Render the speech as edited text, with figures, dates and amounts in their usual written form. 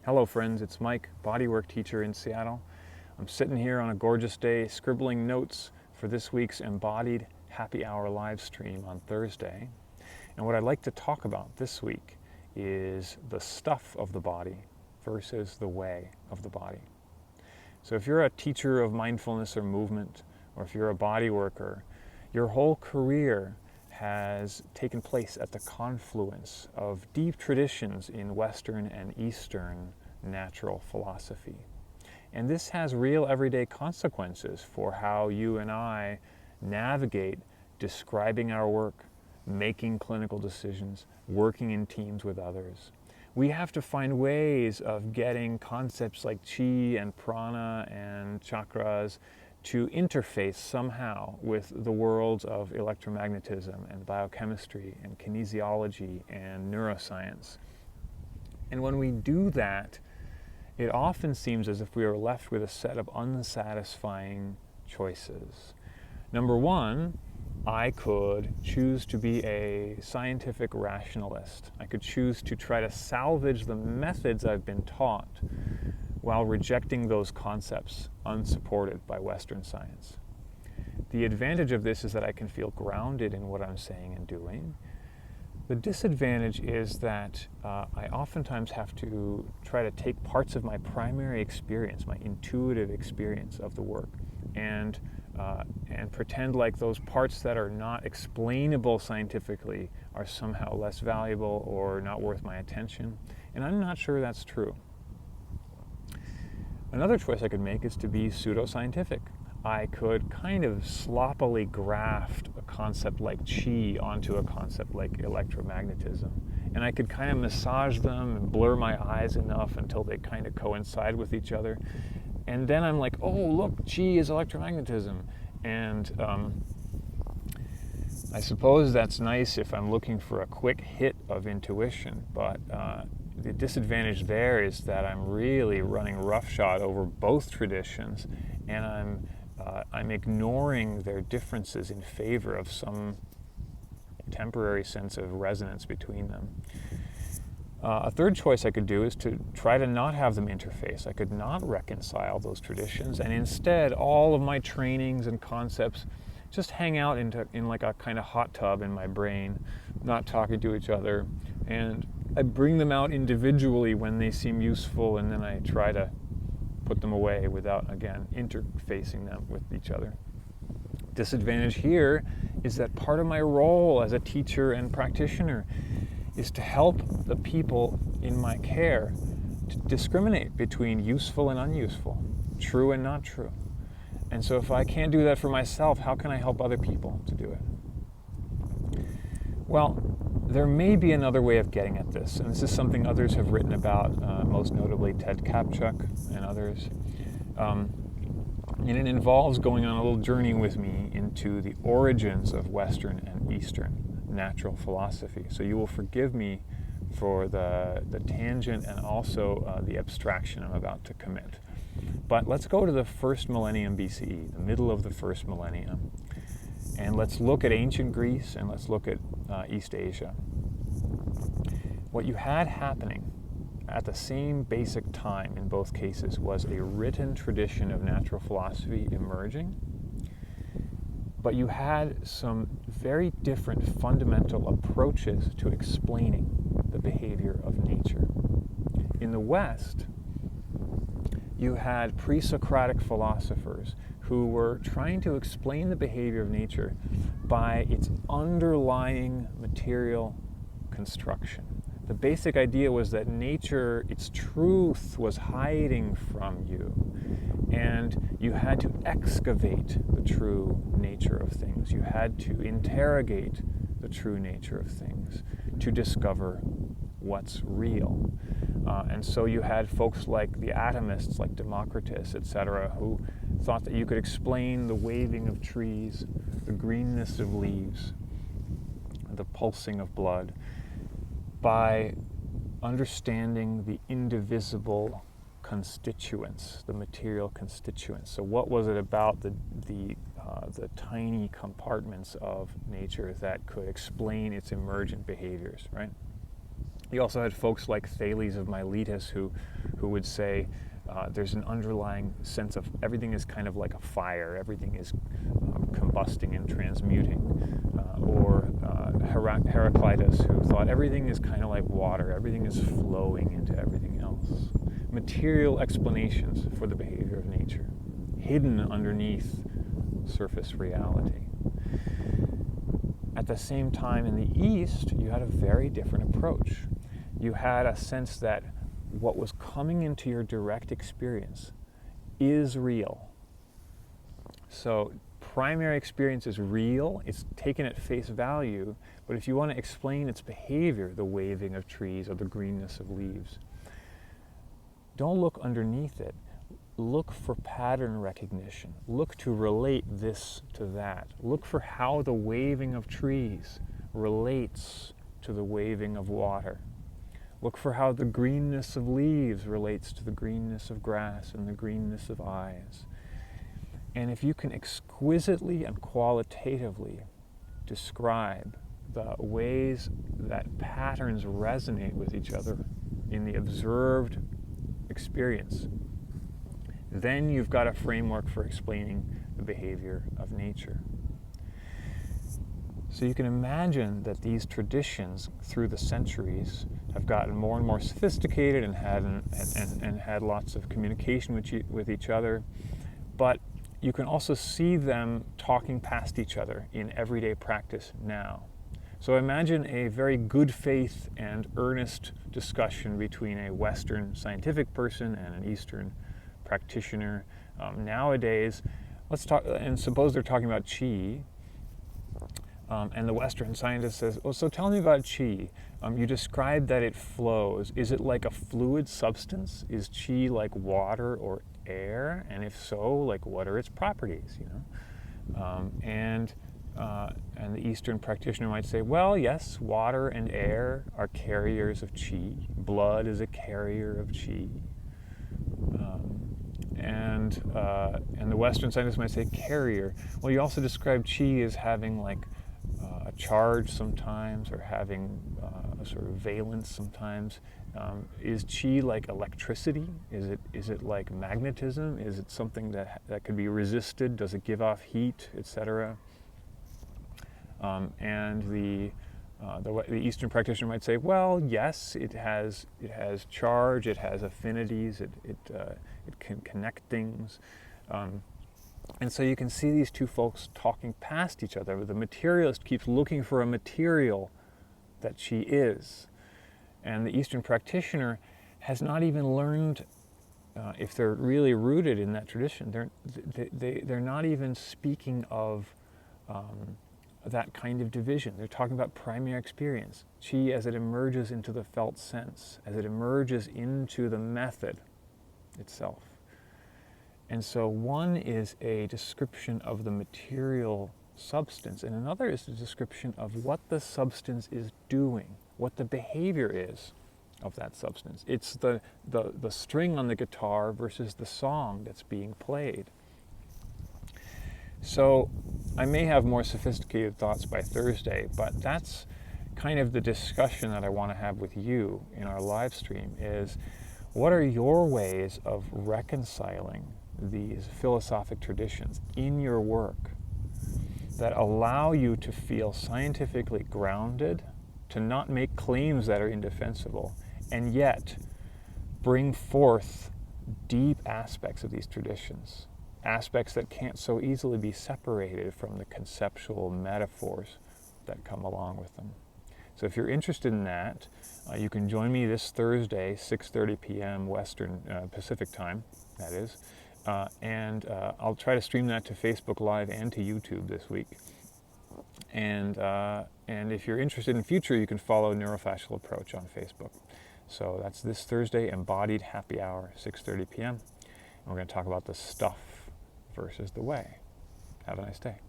Hello friends, it's Mike, Bodywork teacher in Seattle. I'm sitting here on a gorgeous day scribbling notes for this week's Embodied Happy Hour live stream on Thursday. And what I'd like to talk about this week is the stuff of the body versus the way of the body. So if you're a teacher of mindfulness or movement, or if you're a body worker, your whole career has taken place at the confluence of deep traditions in Western and Eastern natural philosophy. And this has real everyday consequences for how you and I navigate describing our work, making clinical decisions, working in teams with others. We have to find ways of getting concepts like chi and prana and chakras to interface somehow with the worlds of electromagnetism and biochemistry and kinesiology and neuroscience. And when we do that, it often seems as if we are left with a set of unsatisfying choices. Number one, I could choose to be a scientific rationalist. I could choose to try to salvage the methods I've been taught while rejecting those concepts unsupported by Western science. The advantage of this is that I can feel grounded in what I'm saying and doing. The disadvantage is that I oftentimes have to try to take parts of my primary experience, my intuitive experience of the work, and pretend like those parts that are not explainable scientifically are somehow less valuable or not worth my attention. And I'm not sure that's true. Another choice I could make is to be pseudoscientific. I could kind of sloppily graft a concept like chi onto a concept like electromagnetism. And I could kind of massage them and blur my eyes enough until they kind of coincide with each other. And then I'm like, oh, look, chi is electromagnetism. And I suppose that's nice if I'm looking for a quick hit of intuition, but the disadvantage there is that I'm really running roughshod over both traditions, and I'm ignoring their differences in favor of some temporary sense of resonance between them. A third choice I could do is to try to not have them interface. I could not reconcile those traditions, and instead all of my trainings and concepts just hang out in like a kind of hot tub in my brain, not talking to each other, and I bring them out individually when they seem useful, and then I try to put them away without, again, interfacing them with each other. Disadvantage here is that part of my role as a teacher and practitioner is to help the people in my care to discriminate between useful and unuseful, true and not true. And so if I can't do that for myself, how can I help other people to do it? Well, there may be another way of getting at this, and this is something others have written about, most notably Ted Kapchuk and others. And it involves going on a little journey with me into the origins of Western and Eastern natural philosophy. So you will forgive me for the tangent and also the abstraction I'm about to commit. But let's go to the first millennium BCE, the middle of the first millennium. And let's look at ancient Greece and let's look at East Asia. What you had happening at the same basic time in both cases was a written tradition of natural philosophy emerging, but you had some very different fundamental approaches to explaining the behavior of nature. In the West, you had pre-Socratic philosophers who were trying to explain the behavior of nature by its underlying material construction. The basic idea was that nature, its truth, was hiding from you, and you had to excavate the true nature of things. You had to interrogate the true nature of things to discover what's real. And so you had folks like the atomists, like Democritus, etc., who thought that you could explain the waving of trees, the greenness of leaves, the pulsing of blood, by understanding the indivisible constituents, the material constituents. So what was it about the tiny compartments of nature that could explain its emergent behaviors, right? You also had folks like Thales of Miletus who would say there's an underlying sense of everything is kind of like a fire, everything is combusting and transmuting. Or Heraclitus, who thought everything is kind of like water, everything is flowing into everything else. Material explanations for the behavior of nature, hidden underneath surface reality. At the same time, in the East, you had a very different approach. You had a sense that what was coming into your direct experience is real. So primary experience is real, it's taken at face value, but if you want to explain its behavior, the waving of trees or the greenness of leaves, don't look underneath it. Look for pattern recognition. Look to relate this to that. Look for how the waving of trees relates to the waving of water. Look for how the greenness of leaves relates to the greenness of grass and the greenness of eyes. And if you can exquisitely and qualitatively describe the ways that patterns resonate with each other in the observed experience, then you've got a framework for explaining the behavior of nature. So you can imagine that these traditions through the centuries have gotten more and more sophisticated and had lots of communication with each other, but you can also see them talking past each other in everyday practice now. So imagine a very good faith and earnest discussion between a Western scientific person and an Eastern practitioner. Nowadays, let's talk, and suppose they're talking about qi, and the Western scientist says, "Oh, so tell me about qi. You described that it flows. Is it like a fluid substance? Is qi like water or air? And if so, like what are its properties?" And the Eastern practitioner might say, well, yes, water and air are carriers of qi. Blood is a carrier of qi. And the Western scientist might say carrier. Well, you also describe qi as having like a charge sometimes, or having a sort of valence sometimes. Is qi like electricity? Is it like magnetism? Is it something that could be resisted? Does it give off heat, etc.? And the Eastern practitioner might say, well, yes, it has charge, it has affinities, it can connect things. And so you can see these two folks talking past each other. The materialist keeps looking for a material that qi is. And the Eastern practitioner has not even learned, if they're really rooted in that tradition, they're not even speaking of that kind of division. They're talking about primary experience, qi as it emerges into the felt sense, as it emerges into the method itself. And so one is a description of the material substance, and another is a description of what the substance is doing, what the behavior is of that substance. It's the string on the guitar versus the song that's being played. So I may have more sophisticated thoughts by Thursday, but that's kind of the discussion that I want to have with you in our live stream is, what are your ways of reconciling these philosophic traditions in your work that allow you to feel scientifically grounded, to not make claims that are indefensible, and yet bring forth deep aspects of these traditions, aspects that can't so easily be separated from the conceptual metaphors that come along with them. So if you're interested in that, you can join me this Thursday, 6:30 p.m. Western Pacific time, that is, and I'll try to stream that to Facebook Live and to YouTube this week. And if you're interested in future, you can follow Neurofascial Approach on Facebook. So that's this Thursday, Embodied Happy Hour, 6:30 p.m. And we're going to talk about the stuff versus the way. Have a nice day.